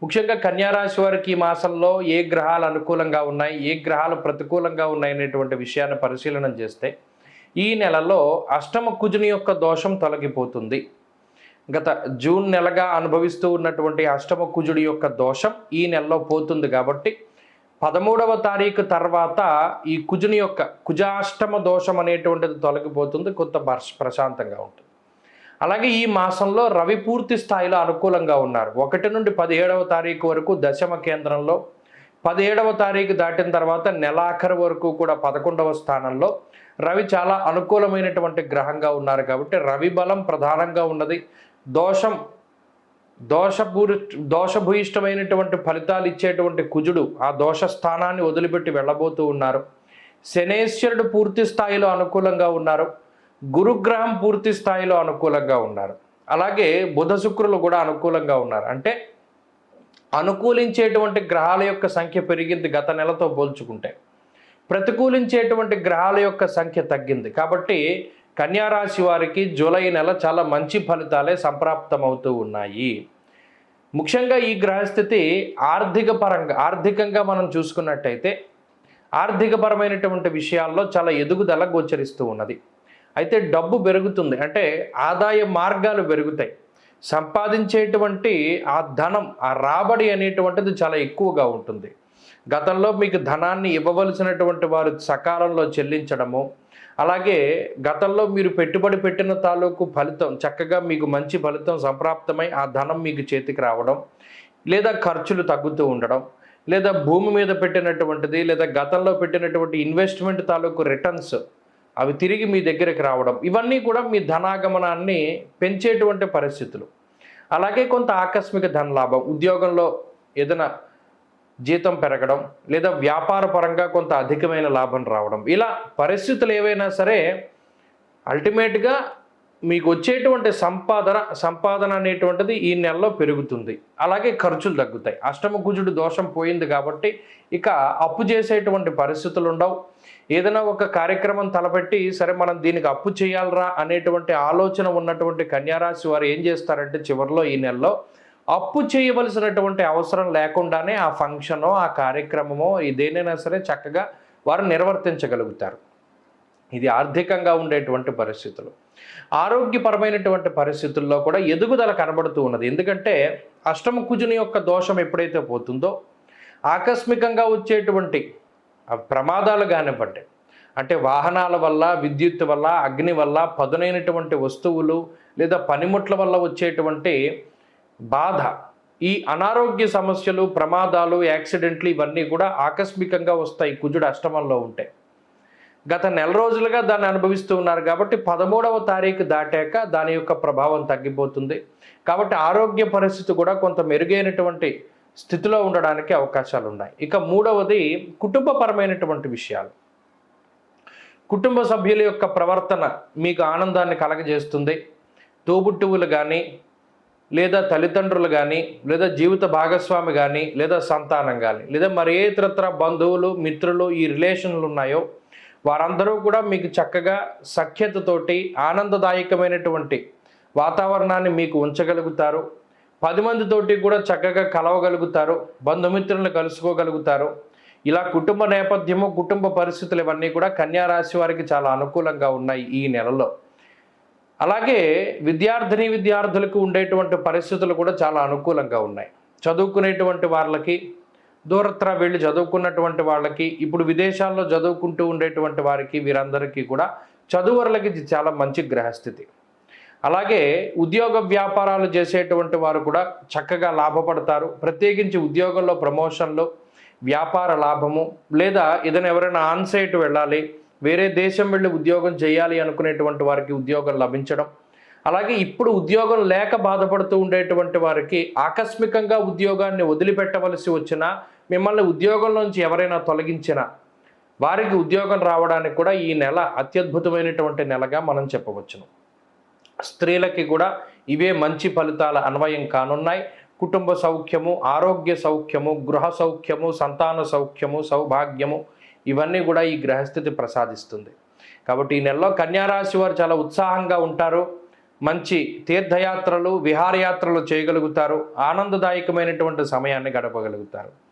ముఖ్యంగా కన్యా రాశి వారికి ఈ మాసంలో ఏ గ్రహాలు అనుకూలంగా ఉన్నాయి, ఏ గ్రహాలు ప్రతికూలంగా ఉన్నాయి అనేటువంటి విషయాన్ని పరిశీలన చేస్తే ఈ నెలలో అష్టమ కుజుని యొక్క దోషం తొలగిపోతుంది. గత జూన్ నెలగా అనుభవిస్తూ ఉన్నటువంటి అష్టమ కుజుడి యొక్క దోషం ఈ నెలలో పోతుంది. కాబట్టి 13వ తారీఖు తర్వాత ఈ కుజుని యొక్క కుజాష్టమ దోషం అనేటువంటిది తొలగిపోతుంది, కొంత ప్రశాంతంగా ఉంటుంది. అలాగే ఈ మాసంలో రవి పూర్తి స్థాయిలో అనుకూలంగా ఉన్నారు. 1 నుండి 17వ తారీఖు వరకు దశమ కేంద్రంలో, 17వ తారీఖు దాటిన తర్వాత నెలాఖరు వరకు కూడా 11వ స్థానంలో రవి చాలా అనుకూలమైనటువంటి గ్రహంగా ఉన్నారు. కాబట్టి రవి బలం ప్రధానంగా ఉన్నది. దోషభూయిష్టమైనటువంటి ఫలితాలు ఇచ్చేటువంటి కుజుడు ఆ దోష స్థానాన్ని వదిలిపెట్టి వెళ్ళబోతూ ఉన్నారు. శనేశ్వరుడు పూర్తి స్థాయిలో అనుకూలంగా ఉన్నారు. గురుగ్రహం పూర్తి స్థాయిలో అనుకూలంగా ఉన్నారు. అలాగే బుధ శుక్రులు కూడా అనుకూలంగా ఉన్నారు. అంటే అనుకూలించేటువంటి గ్రహాల యొక్క సంఖ్య పెరిగింది గత నెలతో పోల్చుకుంటే. ప్రతికూలించేటువంటి గ్రహాల యొక్క సంఖ్య తగ్గింది. కాబట్టి కన్యా రాశి వారికి జూలై నెల చాలా మంచి ఫలితాలే సంప్రాప్తమవుతూ ఉన్నాయి. ముఖ్యంగా ఈ గ్రహస్థితి ఆర్థికంగా మనం చూసుకున్నట్టయితే ఆర్థికపరమైనటువంటి విషయాల్లో చాలా ఎదుగుదల గోచరిస్తూ ఉన్నది. అయితే డబ్బు పెరుగుతుంది, అంటే ఆదాయ మార్గాలు పెరుగుతాయి. సంపాదించేటువంటి ఆ ధనం, ఆ రాబడి అనేటువంటిది చాలా ఎక్కువగా ఉంటుంది. గతంలో మీకు ధనాన్ని ఇవ్వవలసినటువంటి వారు సకాలంలో చెల్లించడము, అలాగే గతంలో మీరు పెట్టుబడి పెట్టిన తాలూకు ఫలితం చక్కగా మీకు మంచి ఫలితం సంప్రాప్తమై ఆ ధనం మీకు చేతికి రావడం, లేదా ఖర్చులు తగ్గుతూ ఉండడం, లేదా భూమి మీద పెట్టినటువంటిది లేదా గతంలో పెట్టినటువంటి ఇన్వెస్ట్మెంట్ తాలూకు రిటర్న్స్ అవి తిరిగి మీ దగ్గరికి రావడం, ఇవన్నీ కూడా మీ ధనాగమనాన్ని పెంచేటువంటి పరిస్థితులు. అలాగే కొంత ఆకస్మిక ధనలాభం, ఉద్యోగంలో ఏదైనా జీతం పెరగడం, లేదా వ్యాపార పరంగా కొంత అధికమైన లాభం రావడం, ఇలా పరిస్థితులు ఏవైనా సరే అల్టిమేట్గా మీకు వచ్చేటువంటి సంపాదన అనేటువంటిది ఈ నెలలో పెరుగుతుంది. అలాగే ఖర్చులు తగ్గుతాయి. అష్టమ కుజుడు దోషం పోయింది కాబట్టి ఇక అప్పు చేసేటువంటి పరిస్థితులు ఉండవు. ఏదైనా ఒక కార్యక్రమం తలపెట్టి సరే మనం దీనికి అప్పు చేయాలరా అనేటువంటి ఆలోచన ఉన్నటువంటి కన్యారాశి వారు ఏం చేస్తారంటే చివరిలో ఈ నెలలో అప్పు చేయవలసినటువంటి అవసరం లేకుండానే ఆ ఫంక్షనో ఆ కార్యక్రమమో ఇదేనైనా సరే చక్కగా వారు నిర్వర్తించగలుగుతారు. ఇది ఆర్థికంగా ఉండేటువంటి పరిస్థితులు. ఆరోగ్యపరమైనటువంటి పరిస్థితుల్లో కూడా ఎదుగుదల కనబడుతూ ఉన్నది. ఎందుకంటే అష్టమ కుజుని యొక్క దోషం ఎప్పుడైతే పోతుందో ఆకస్మికంగా వచ్చేటువంటి ప్రమాదాలు కానివ్వండి, అంటే వాహనాల వల్ల, విద్యుత్ వల్ల, అగ్ని వల్ల, పదునైనటువంటి వస్తువులు లేదా పనిముట్ల వల్ల వచ్చేటువంటి బాధ, ఈ అనారోగ్య సమస్యలు, ప్రమాదాలు, యాక్సిడెంట్లు ఇవన్నీ కూడా ఆకస్మికంగా వస్తాయి కుజుడు అష్టమంలో ఉంటే. గత నెల రోజులుగా దాన్ని అనుభవిస్తూ ఉన్నారు కాబట్టి 13వ తారీఖు దాటాక దాని యొక్క ప్రభావం తగ్గిపోతుంది. కాబట్టి ఆరోగ్య పరిస్థితి కూడా కొంత మెరుగైనటువంటి స్థితిలో ఉండడానికి అవకాశాలు ఉన్నాయి. ఇక మూడవది కుటుంబపరమైనటువంటి విషయాలు. కుటుంబ సభ్యుల యొక్క ప్రవర్తన మీకు ఆనందాన్ని కలగజేస్తుంది. తోబుట్టువులు కానీ, లేదా తల్లిదండ్రులు కానీ, లేదా జీవిత భాగస్వామి కానీ, లేదా సంతానం కానీ, లేదా మరి ఏ ఇతరత్ర బంధువులు, మిత్రులు, ఈ రిలేషన్లు ఉన్నాయో వారందరూ కూడా మీకు చక్కగా సఖ్యతతోటి ఆనందదాయకమైనటువంటి వాతావరణాన్ని మీకు ఉంచగలుగుతారు. 10 మందితోటి కూడా చక్కగా కలవగలుగుతారు, బంధుమిత్రులను కలుసుకోగలుగుతారు. ఇలా కుటుంబ నేపథ్యము, కుటుంబ పరిస్థితులు ఇవన్నీ కూడా కన్యా రాశి వారికి చాలా అనుకూలంగా ఉన్నాయి ఈ నెలలో. అలాగే విద్యార్థులకు ఉండేటువంటి పరిస్థితులు కూడా చాలా అనుకూలంగా ఉన్నాయి. చదువుకునేటువంటి వాళ్ళకి, దూరత్ర వెళ్ళి చదువుకున్నటువంటి వాళ్ళకి, ఇప్పుడు విదేశాల్లో చదువుకుంటూ ఉండేటువంటి వారికి, వీరందరికీ కూడా చదువురులకి ఇది చాలా మంచి గ్రహస్థితి. అలాగే ఉద్యోగ వ్యాపారాలు చేసేటువంటి వారు కూడా చక్కగా లాభపడతారు. ప్రత్యేకించి ఉద్యోగంలో ప్రమోషన్లు, వ్యాపార లాభము, లేదా ఏదైనా ఎవరైనా ఆన్సైట్ వెళ్ళాలి, వేరే దేశం వెళ్ళి ఉద్యోగం చేయాలి అనుకునేటువంటి వారికి ఉద్యోగం లభించడం, అలాగే ఇప్పుడు ఉద్యోగం లేక బాధపడుతూ ఉండేటువంటి వారికి ఆకస్మికంగా ఉద్యోగాన్ని వదిలిపెట్టవలసి వచ్చినా, మిమ్మల్ని ఉద్యోగంలోంచి ఎవరైనా తొలగించినా వారికి ఉద్యోగం రావడానికి కూడా ఈ నెల అత్యద్భుతమైనటువంటి నెలగా మనం చెప్పవచ్చును. స్త్రీలకి కూడా ఇవే మంచి ఫలితాల అన్వయం కానున్నాయి. కుటుంబ సౌఖ్యము, ఆరోగ్య సౌఖ్యము, గృహ సౌఖ్యము, సంతాన సౌఖ్యము, సౌభాగ్యము ఇవన్నీ కూడా ఈ గ్రహస్థితి ప్రసాదిస్తుంది. కాబట్టి ఈ నెలలో కన్యా రాశి వారు చాలా ఉత్సాహంగా ఉంటారు. మంచి తీర్థయాత్రలు విహారయాత్రలు చేయగలుగుతారు, ఆనందదాయకమైనటువంటి సమయాన్ని గడపగలుగుతారు.